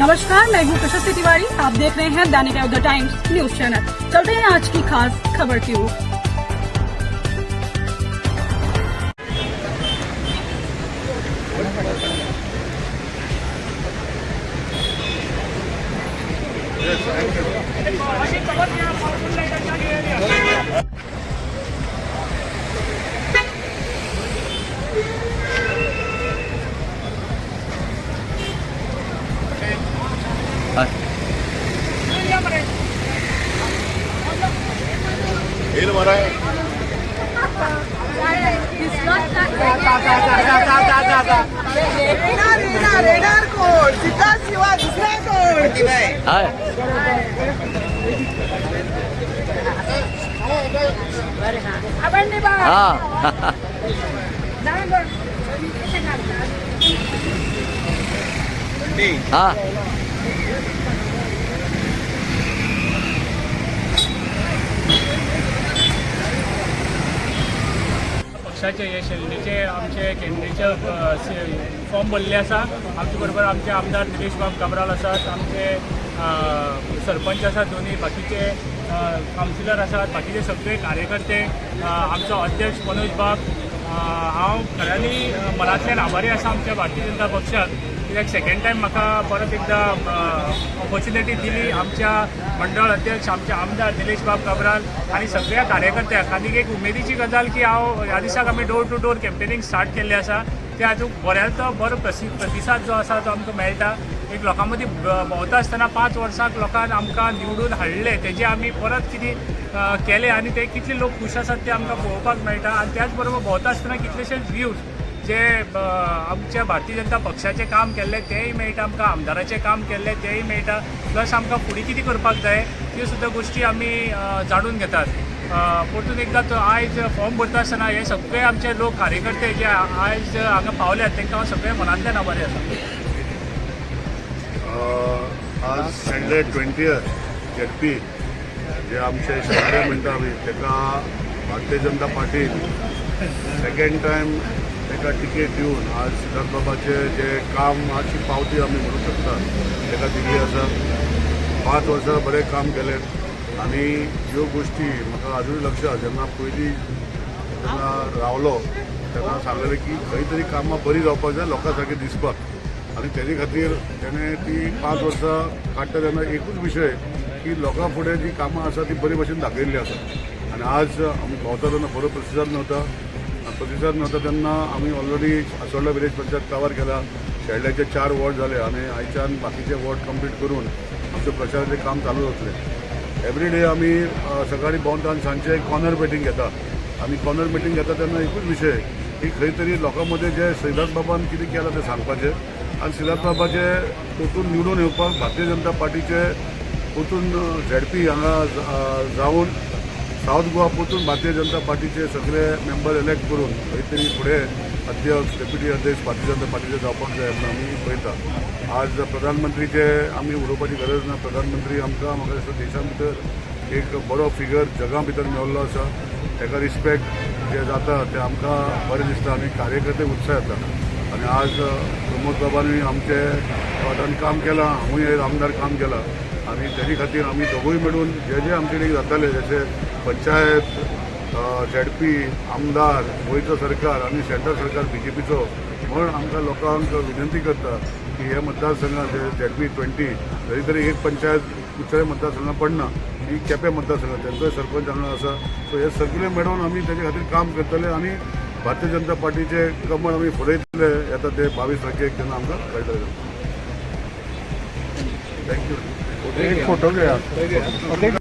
नमस्कार, मैं हूँ प्रशस्ति तिवारी। आप देख रहे हैं दैनिक द टाइम्स न्यूज चैनल। चलते हैं आज की खास खबर की ओर। रेडार कोड सिद्धार्थ शिवा दुसरा कोड पक्षाचे हे शेल्डीचे आमचे कॅन्डिडेटचे फॉर्म भरले आसा। आमचे बरोबर आमचे आमदार निलेश बाब काब्राल आसात, आमचे सरपंच आसात, दोन्ही बाकीचे कावन्सिलर आसात, बाकीचे सगळे कार्यकर्ते, आमचो अध्यक्ष मनोज बाब। हांव खऱ्यांनी मनांतल्यान आभारी आसा आमच्या भारतीय जनता पक्षाक, कित्याक सेकंड टायम म्हाका परत एकदा ऑपॉर्च्युनिटी दिली आमच्या मंडळ अध्यक्ष, आमचे आमदार निलेश बाब काब्राल आनी सगळ्या कार्यकर्त्यांक। आनी एक उमेदीची गजाल की हांव ह्या दिसाक आमी door to door campaigning start केल्लें आसा। ते हातूंत बऱ्यांचो बरो प्रतिसाद जो आसा तो आमकां मेळटा। एक लोकां मदीं भोंवता आसतना 5 वर्सांक लोकांन आमकां निवडून हाडले, तेजे आमी परत कितें केलें आनी ते कितले लोक खूश आसात ते आमकां पळोवपाक मेळटा। आनी त्याच बरोबर भोंवता आसतना कितलेशेच व्ह्यूज जे आमच्या भारतीय जनता पक्षाचें काम केल्लें तेंय मेळटा, आमकां आमदाराचें काम केल्लें तेंय मेळटा, प्लस आमकां फुडें कितें करपाक जाय त्यो सुद्दां गोश्टी आमी जाणून घेतात। परतून एकदा तो आयज फॉर्म भरता आसतना हे सगळे आमचे लोक कार्यकर्ते जे आयज हांगा पावल्यात तांकां हांव सगळे मनांतल्यान आभारी आसा। आज संडे 20th ZP जे आमचे शेल्डे म्हणटा आमी ताका भारतीय जनता पार्टीन सेकंड टायम ताका टिकेट दिवन आज सिद्धार्थ बाबाचे जे काम मातशी पावती आमी म्हणूंक शकता ताका दिल्ली आसा। 5 वर्सां बरें काम केलें आनी ह्यो गोश्टी म्हाका आजूय लक्षात जेन्ना पयलीं जेन्ना रावलो तेन्ना सांगलेलें की खंय तरी कामां बरी जावपाक जाय लोकां सारकें दिसपाक, आनी तेजे खातीर तेणें ती 5 वर्सां काडटा तेन्ना एकूच विशय की लोकां फुडें जी कामां आसा ती बरे भशेन दाखयल्ली आसा। आनी आज आमी भोंवता तेन्ना बरो प्रतिसाद मेळटा तेन्ना आमी ऑलरेडी आसोळडा विलेज पंचायत कवर केला, शेल्ड्याचे 4 वॉर्ड जाले आनी आयच्यान बाकीचे वॉर्ड कंप्लीट करून आमचें प्रचाराचें काम चालू जातलें। एवरीडे आमी सकाळीं भोंवता आनी सांजचे कॉर्नर मिटींग घेता, आनी कॉर्नर मिटींग घेता तेन्ना एकूच विशय की खंय तरी लोकां मदें जे सिद्धार्थ बाबान कितें केलां तें सांगपाचें आनी सिद्धार्थ बाबाचे परतून निवडून येवपाक भारतीय जनता पार्टीचे परतून ZP हांगा जावन सावथ गोवा परतून भारतीय जनता पार्टीचे सगळे मेंबर इलेक्ट करून खंय तरी फुडें अध्यक्ष डेप्युटी अध्यक्ष भारतीय जनता पार्टीचे जावपाक जाय म्हणून आमी पळयता। आज प्रधानमंत्रीचे आमी उलोवपाची गरज ना, प्रधानमंत्री आमकां म्हाका दिसता देशा भितर एक बरो फिगर जगा भितर मेळिल्लो आसा, ताका रिस्पेक्ट जे जाता ते आमकां बरें दिसता आनी कार्यकर्ते उत्साह येता। आनी आज प्रमोद बाबांनी आमचे वाठारांत काम केलां, हांवूय आमदार काम केलां आनी तेजे खातीर आमी दोगूय मेळून जे आमचे कडेन जाताले जशे पंचायत ZP आमदार गोंयचो सरकार आनी सेंट्रल सरकार BJPचो म्हण आमकां लोकांक विनंती करता की हे मतदारसंघात ZP 20 जरी तरी एक पंचायत कुठल्याय मतदारसंघात पडना, ही केपें मतदारसंघात तेंचोय सरपंच हांगा आसा। सो हे सगळे मेळून आमी तेजे खातीर काम करतले आनी भारतीय जनता पार्टीचे कमळ आमी फुडयतले येता ते 22 तारखेक तेन्ना आमकां कळटलें। थँक्यू। एक फोटो घेया।